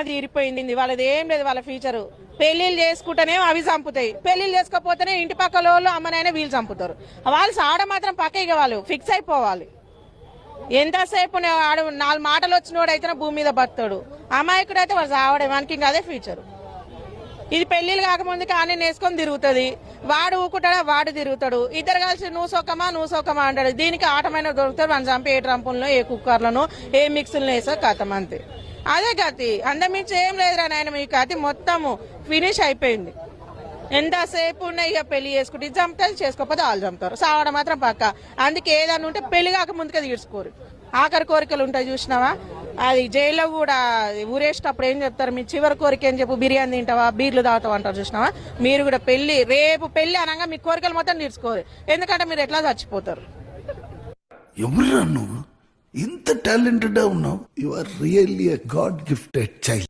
తీరిపోయింది వాళ్ళది ఏం లేదు. వాళ్ళ ఫ్యూచర్ పెళ్లిళ్ళు చేసుకుంటేనే అవి చంపుతాయి, పెళ్లిళ్ళు చేసుకోపోతేనే ఇంటి పక్కల వాళ్ళు అమ్మనైనా వీళ్ళు చంపుతారు. వాళ్ళు సాడ మాత్రం పక్క వాళ్ళు ఫిక్స్ అయిపోవాలి. ఎంతసేపు ఆడు 4 మాటలు వచ్చినోడు అయితే భూమి మీద బతాడు, అమాయకుడు అయితే వాడు చావడే. మనకి ఇంకా అదే ఫ్యూచర్. ఇది పెళ్లిళ్ళు కాకముందుకి ఆనే వేసుకొని తిరుగుతుంది, వాడు ఊకుంటాడా వాడు తిరుగుతాడు, ఇద్దరు కలిసి నువ్వు సొక్కమా అంటాడు. దీనికి ఆటమైన దొరుకుతాడు, మనం చంపి ఏ ట్రంపులను ఏ కుక్కర్లను ఏ మిక్సీలను వేసా కథం అంతే. అదే గతి, అందమించి ఏం లేదురా నాయన. మీ కథ మొత్తము ఫినిష్ అయిపోయింది. ఎంతసేపు ఉన్నాయి ఇక పెళ్లి చేసుకుంటే ఇది చంపుతారు, చేసుకోకపోతే వాళ్ళు చంపుతారు, సావడం మాత్రం పక్క. అందుకే ఏదన్నా ఉంటే పెళ్లి కాక ముందుకే తీర్చుకోరు. ఆఖరి కోరికలు ఉంటాయి చూసినావా, అది జైల్లో కూడా ఊరేసేటప్పుడు ఏం చెప్తారు, మీ చివరి కోరిక ఏం చెప్పు, బిర్యానీ తింటావా బీర్లు తాగుతావా అంటారు చూసినావా. మీరు కూడా రేపు పెళ్లి అనగా మీ కోరికలు మొత్తం తీర్చుకోరు, ఎందుకంటే మీరు ఎట్లా చచ్చిపోతారు. ఎవరురా నువ్వు ఇంత టాలెంటెడ్ ఉన్నావు? You are really a God gifted child.